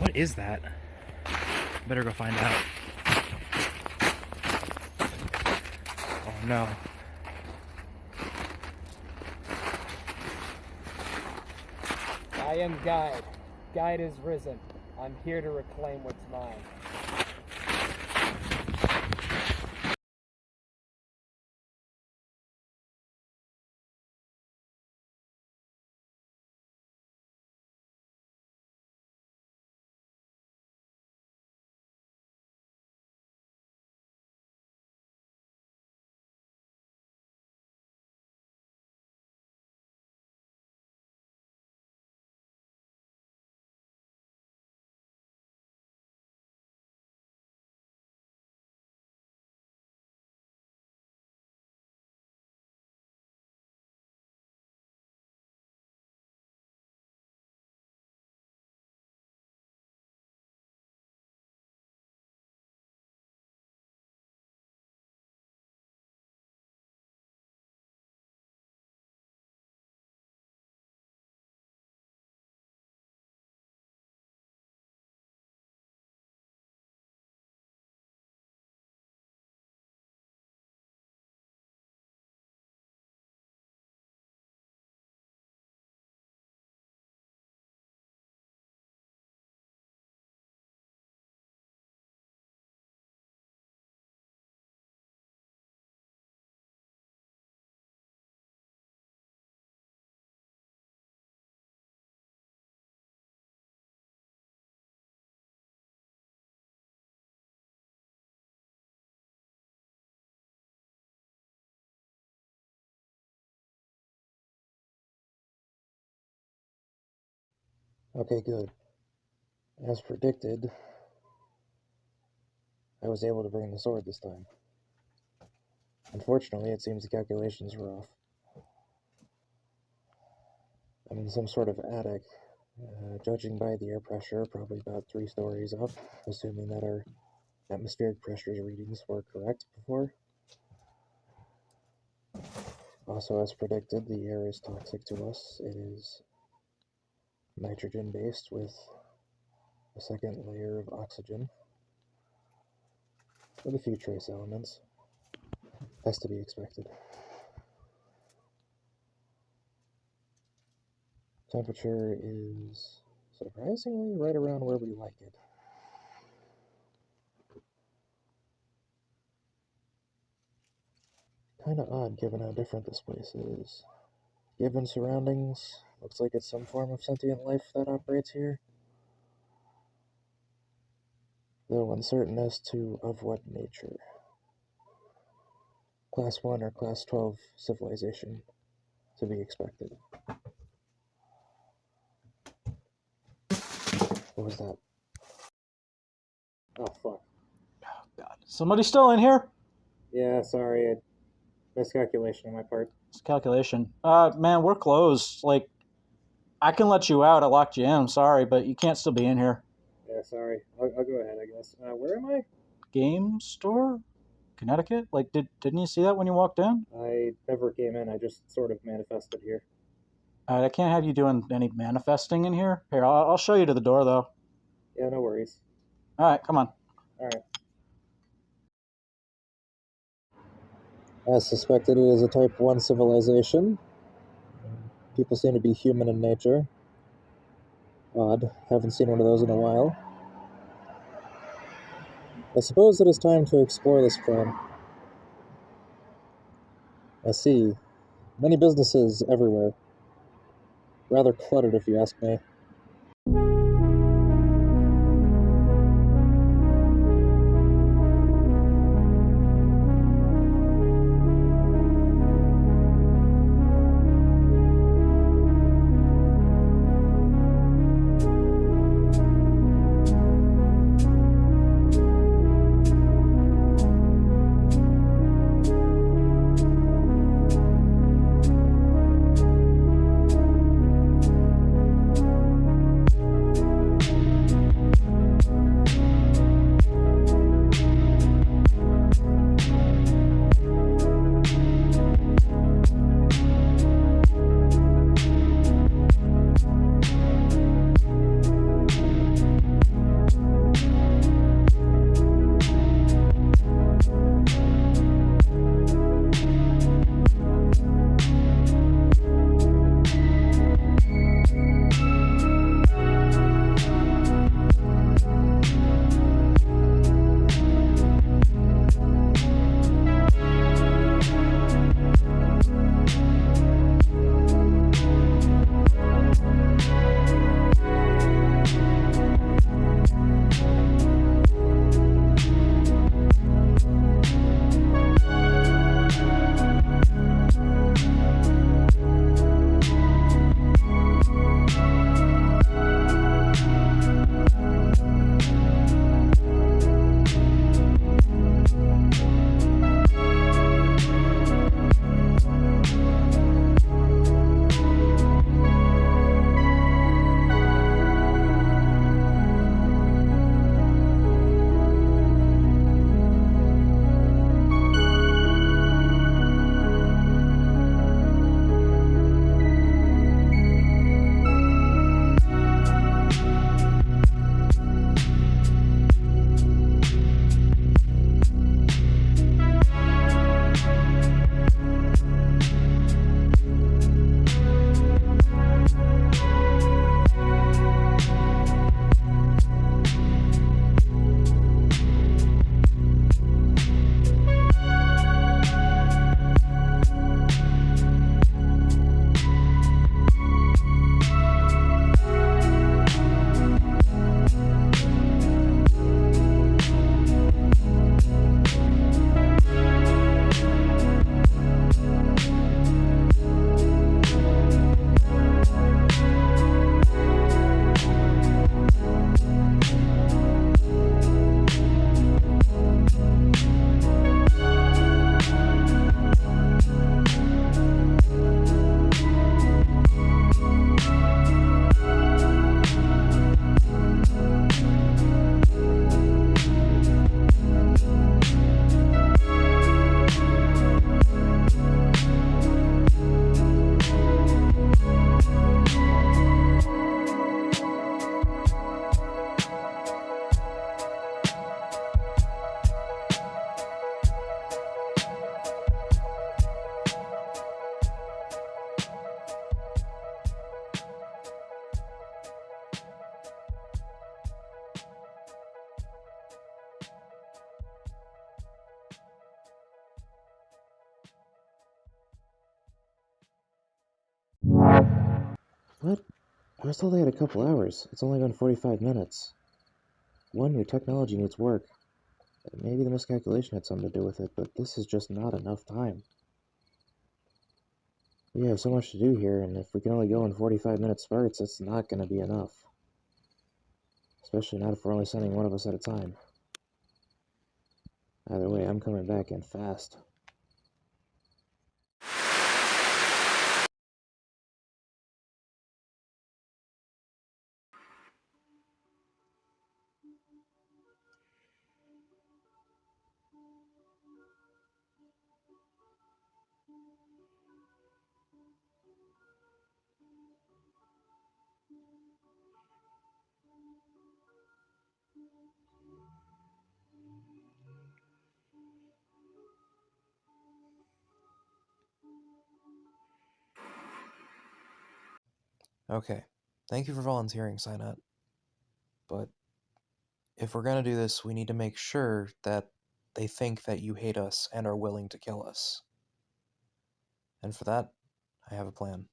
What is that? Better go find out. Oh no. I am Guide. Guide is risen. I'm here to reclaim what's mine. Okay, good. As predicted, I was able to bring the sword this time. Unfortunately, it seems the calculations were off. I'm in some sort of attic. Judging by the air pressure, probably about 3 stories up, assuming that our atmospheric pressure readings were correct before. Also, as predicted, the air is toxic to us. It is nitrogen-based with a second layer of oxygen, with a few trace elements. Has to be expected. Temperature is surprisingly right around where we like it. Kinda odd given how different this place is. Given surroundings, looks like it's some form of sentient life that operates here. Though uncertain as to of what nature. Class 1 or Class 12 civilization to be expected. What was that? Oh, fuck. God. Somebody still in here? Yeah, sorry. Miscalculation on my part. It's calculation. Man, we're closed. Like, I can let you out. I locked you in. I'm sorry, but you can't still be in here. Yeah, sorry. I'll go ahead, I guess. Where am I? Game store? Connecticut? Like, didn't you see that when you walked in? I never came in. I just sort of manifested here. I can't have you doing any manifesting in here. Here, I'll show you to the door, though. Yeah, no worries. All right, come on. All right. As suspected, it is a Type 1 civilization. People seem to be human in nature. Odd. Haven't seen one of those in a while. I suppose it is time to explore this plan. I see. Many businesses everywhere. Rather cluttered, if you ask me. What? I was told they had a couple hours. It's only been 45 minutes. One, your technology needs work. Maybe the miscalculation had something to do with it, but this is just not enough time. We have so much to do here, and if we can only go in 45-minute spurts, it's not going to be enough. Especially not if we're only sending one of us at a time. Either way, I'm coming back in fast. Okay, thank you for volunteering, Sinat. But if we're gonna do this, we need to make sure that they think that you hate us and are willing to kill us. And for that, I have a plan.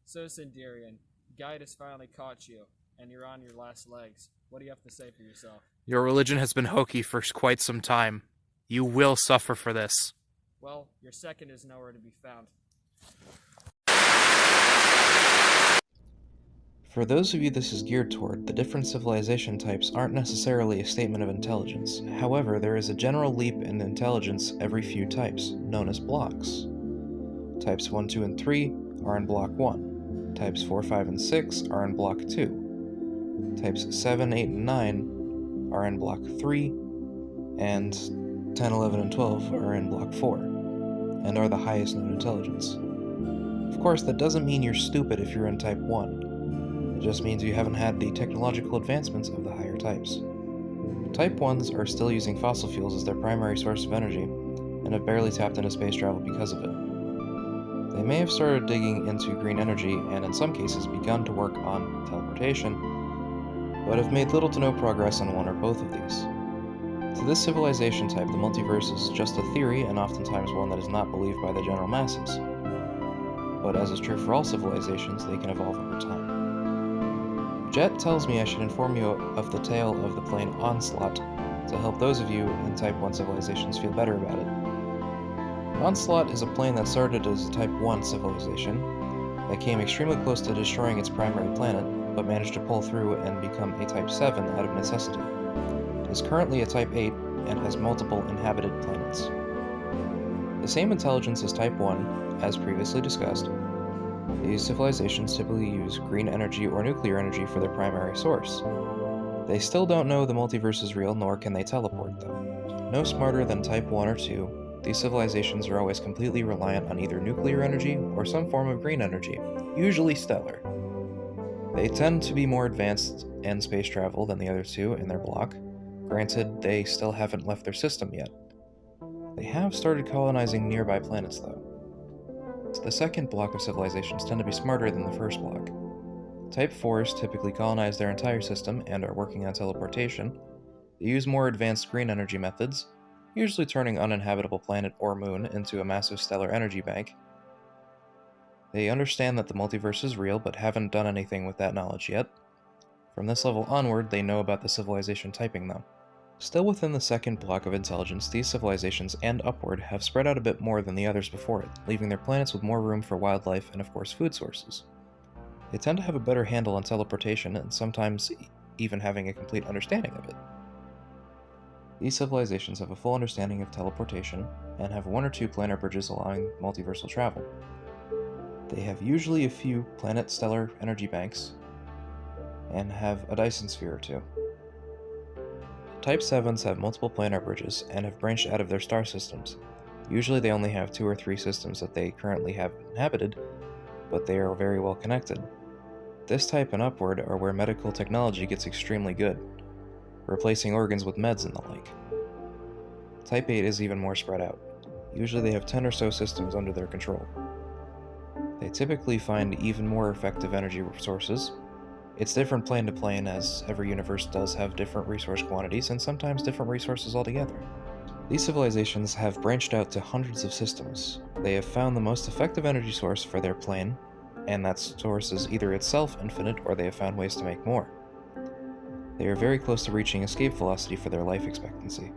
So, Sindarian, Guide has finally caught you, and you're on your last legs. What do you have to say for yourself? Your religion has been hokey for quite some time. You will suffer for this. Well, your second is nowhere to be found. For those of you this is geared toward, the different civilization types aren't necessarily a statement of intelligence. However, there is a general leap in intelligence every few types, known as blocks. Types 1, 2, and 3 are in Block 1. Types 4, 5, and 6 are in Block 2. Types 7, 8, and 9 are in Block 3, and 10, 11, and 12 are in Block 4, and are the highest known intelligence. Of course, that doesn't mean you're stupid if you're in Type 1. It just means you haven't had the technological advancements of the higher types. Type 1s are still using fossil fuels as their primary source of energy, and have barely tapped into space travel because of it. They may have started digging into green energy, and in some cases begun to work on teleportation, but have made little to no progress on one or both of these. To this civilization type, the multiverse is just a theory, and oftentimes one that is not believed by the general masses. But as is true for all civilizations, they can evolve over time. Jet tells me I should inform you of the tale of the plane Onslaught to help those of you in Type 1 civilizations feel better about it. Onslaught is a plane that started as a Type 1 civilization that came extremely close to destroying its primary planet, but managed to pull through and become a Type 7 out of necessity. It is currently a Type 8 and has multiple inhabited planets. The same intelligence as Type 1, as previously discussed. These civilizations typically use green energy or nuclear energy for their primary source. They still don't know the multiverse is real, nor can they teleport, though. No smarter than Type 1 or 2, these civilizations are always completely reliant on either nuclear energy or some form of green energy, usually stellar. They tend to be more advanced in space travel than the other two in their block. Granted, they still haven't left their system yet. They have started colonizing nearby planets, though. The second block of civilizations tend to be smarter than the first block. Type 4s typically colonize their entire system and are working on teleportation. They use more advanced green energy methods, usually turning uninhabitable planet or moon into a massive stellar energy bank. They understand that the multiverse is real, but haven't done anything with that knowledge yet. From this level onward, they know about the civilization typing, though. Still within the second block of intelligence, these civilizations and upward have spread out a bit more than the others before it, leaving their planets with more room for wildlife and of course food sources. They tend to have a better handle on teleportation, and sometimes even having a complete understanding of it. These civilizations have a full understanding of teleportation, and have 1 or 2 planar bridges allowing multiversal travel. They have usually a few planet stellar energy banks, and have a Dyson sphere or 2. Type 7s have multiple planar bridges and have branched out of their star systems. Usually they only have 2 or 3 systems that they currently have inhabited, but they are very well connected. This type and upward are where medical technology gets extremely good, replacing organs with meds and the like. Type 8 is even more spread out. Usually they have 10 or so systems under their control. They typically find even more effective energy sources. It's different plane to plane, as every universe does have different resource quantities and sometimes different resources altogether. These civilizations have branched out to hundreds of systems. They have found the most effective energy source for their plane, and that source is either itself infinite or they have found ways to make more. They are very close to reaching escape velocity for their life expectancy.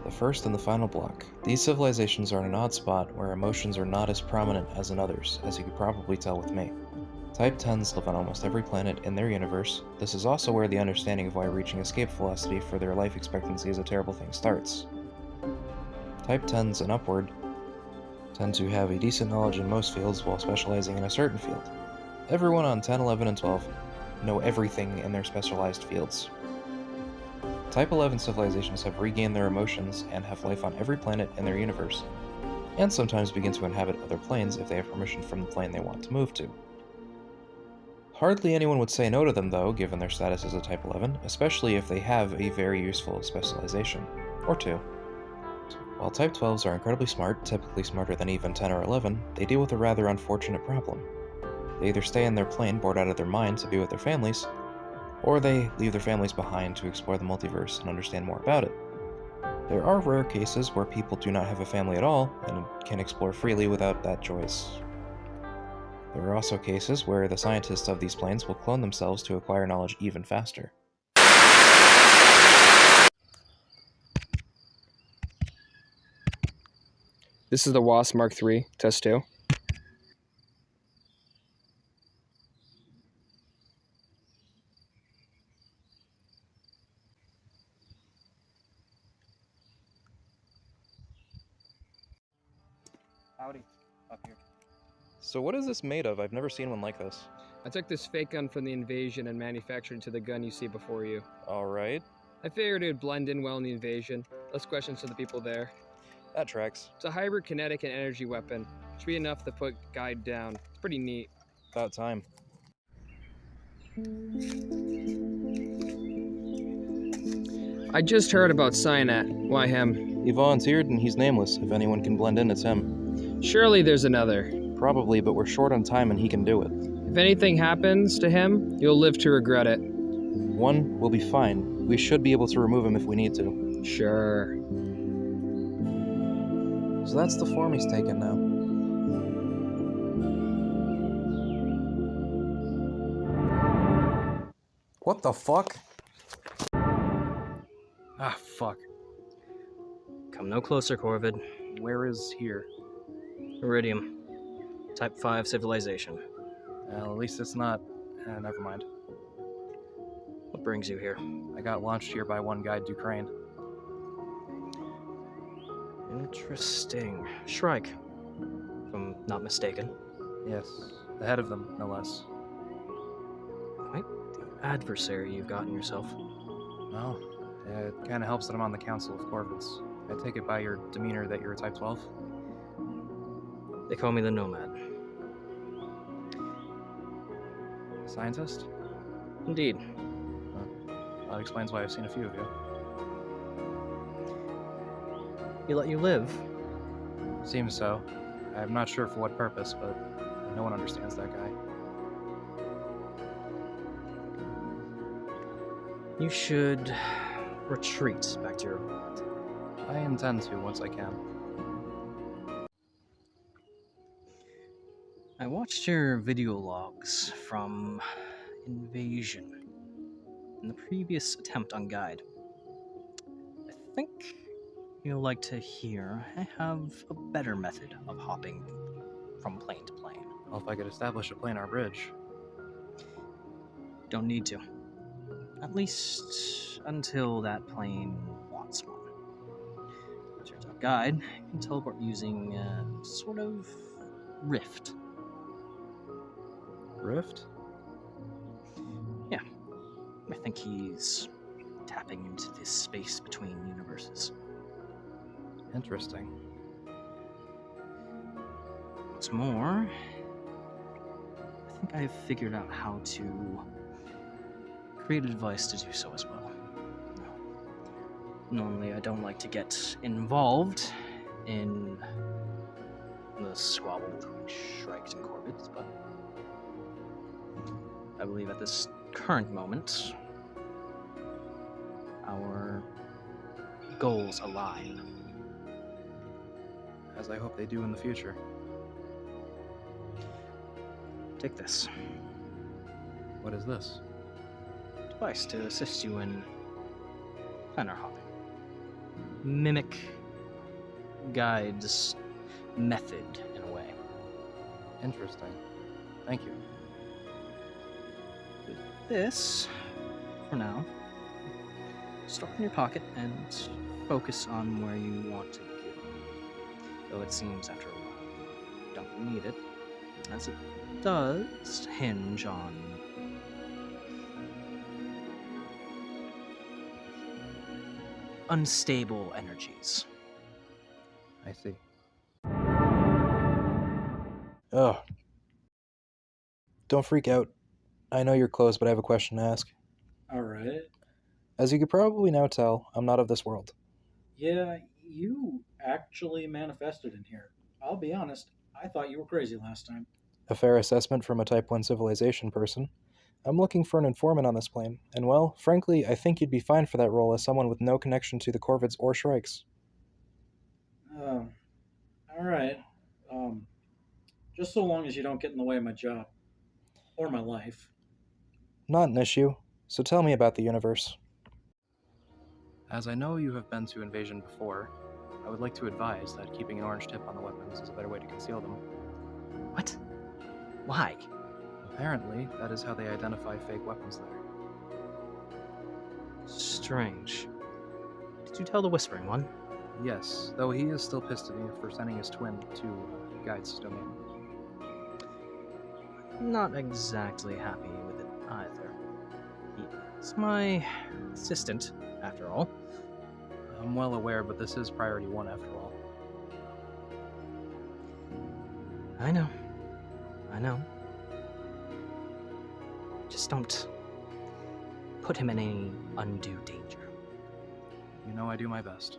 The first and the final block. These civilizations are in an odd spot where emotions are not as prominent as in others, as you could probably tell with me. Type 10s live on almost every planet in their universe. This is also where the understanding of why reaching escape velocity for their life expectancy is a terrible thing starts. Type 10s and upward tend to have a decent knowledge in most fields while specializing in a certain field. Everyone on 10, 11, and 12 know everything in their specialized fields. Type 11 civilizations have regained their emotions and have life on every planet in their universe, and sometimes begin to inhabit other planes if they have permission from the plane they want to move to. Hardly anyone would say no to them though, given their status as a Type 11, especially if they have a very useful specialization, or two. While Type 12s are incredibly smart, typically smarter than even 10 or 11, they deal with a rather unfortunate problem. They either stay in their plane bored out of their mind to be with their families, or they leave their families behind to explore the multiverse and understand more about it. There are rare cases where people do not have a family at all and can explore freely without that choice. There are also cases where the scientists of these planes will clone themselves to acquire knowledge even faster. This is the WASP Mark III, test 2. Howdy. Up here. So what is this made of? I've never seen one like this. I took this fake gun from the invasion and manufactured it to the gun you see before you. Alright, I figured it would blend in well in the invasion. Less questions to the people there. that tracks. It's a hybrid kinetic and energy weapon. Should be enough to put Guide down. It's pretty neat. About time. I just heard about Cyanat. Why him? He volunteered and he's nameless. If anyone can blend in, it's him. Surely there's another. Probably, but we're short on time and he can do it. If anything happens to him, you'll live to regret it. One will be fine. We should be able to remove him if we need to. Sure. So that's the form he's taken now. What the fuck? Ah, fuck. Come no closer, Corvid. Where is here? Iridium. Type 5 civilization. Well, at least it's not. Never mind. What brings you here? I got launched here by one guy, Ducrane. Interesting. Shrike. If I'm not mistaken. Yes, the head of them, no less. Quite the adversary you've gotten yourself. Well, it kind of helps that I'm on the Council of Corvids. I take it by your demeanor that you're a Type 12? They call me the Nomad. Scientist? Indeed. That explains why I've seen a few of you. He let you live. Seems so. I'm not sure for what purpose, but no one understands that guy. You should retreat back to your world. I intend to once I can. I watched your video logs from Invasion and the previous attempt on Guide. I think you'll like to hear I have a better method of hopping from plane to plane. Well, if I could establish a planar bridge. Don't need to. At least until that plane wants one. Turns out Guide can teleport using a sort of rift. Rift? Yeah. I think he's tapping into this space between universes. Interesting. What's more, I think I've figured out how to create a device to do so as well. Normally, I don't like to get involved in the squabble between Shrikes and Corvids, but I believe at this current moment, our goals align. As I hope they do in the future. Take this What is this? device to assist you in planar hopping. Mimic guides method in a way. Interesting. Thank you. This, for now, store in your pocket and focus on where you want to go. Though it seems after a while you don't need it, as it does hinge on unstable energies. I see. Ugh. Don't freak out. I know you're close, but I have a question to ask. Alright. As you could probably now tell, I'm not of this world. Yeah, you actually manifested in here. I'll be honest, I thought you were crazy last time. A fair assessment from a Type 1 civilization person. I'm looking for an informant on this plane, and well, frankly, I think you'd be fine for that role as someone with no connection to the Corvids or Shrikes. Alright. Just so long as you don't get in the way of my job. Or my life. Not an issue, so tell me about the universe. As I know you have been to Invasion before, I would like to advise that keeping an orange tip on the weapons is a better way to conceal them. What? Why? Apparently, that is how they identify fake weapons there. Strange. Did you tell the Whispering One? Yes, though he is still pissed at me for sending his twin to Guide's domain. Not exactly happy with it either. He's my assistant, after all. I'm well aware, but this is priority 1 after all. I know. Just don't put him in any undue danger. You know I do my best.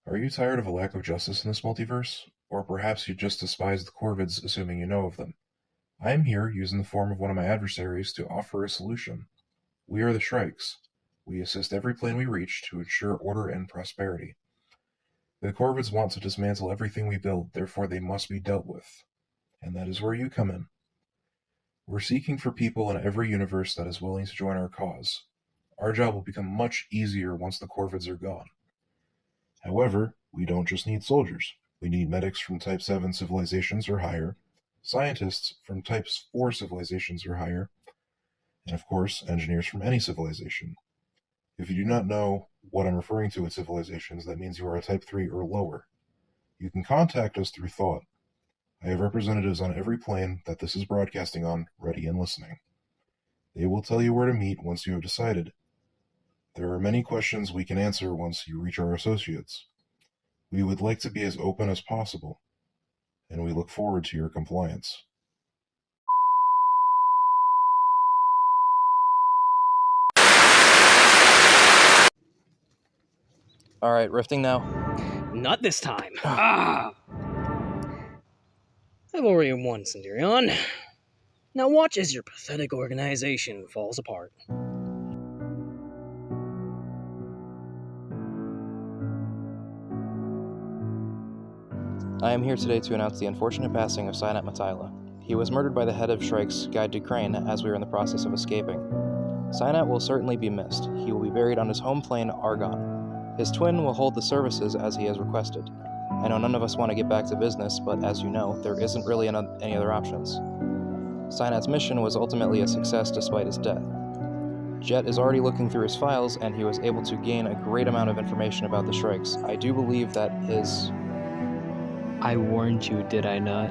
Are you tired of a lack of justice in this multiverse? Or perhaps you just despise the Corvids, assuming you know of them? I am here, using the form of one of my adversaries, to offer a solution. We are the Shrikes. We assist every plane we reach to ensure order and prosperity. The Corvids want to dismantle everything we build, therefore they must be dealt with. And that is where you come in. We're seeking for people in every universe that is willing to join our cause. Our job will become much easier once the Corvids are gone. However, we don't just need soldiers. We need medics from Type 7 civilizations or higher, scientists from Type 4 civilizations or higher, and of course, engineers from any civilization. If you do not know what I'm referring to with civilizations, that means you are a Type 3 or lower. You can contact us through thought. I have representatives on every plane that this is broadcasting on, ready and listening. They will tell you where to meet once you have decided. There are many questions we can answer once you reach our associates. We would like to be as open as possible, and we look forward to your compliance. Alright, rifting now. Not this time. I've already won, Cendrillon. Now watch as your pathetic organization falls apart. I am here today to announce the unfortunate passing of Sinat Matila. He was murdered by the head of Shrike's, Guide Ducrane, as we were in the process of escaping. Sinat will certainly be missed. He will be buried on his home plane, Argon. His twin will hold the services as he has requested. I know none of us want to get back to business, but as you know, there isn't really any other options. Sinat's mission was ultimately a success despite his death. Jet is already looking through his files, and he was able to gain a great amount of information about the Shrikes. I do believe that his... I warned you, did I not?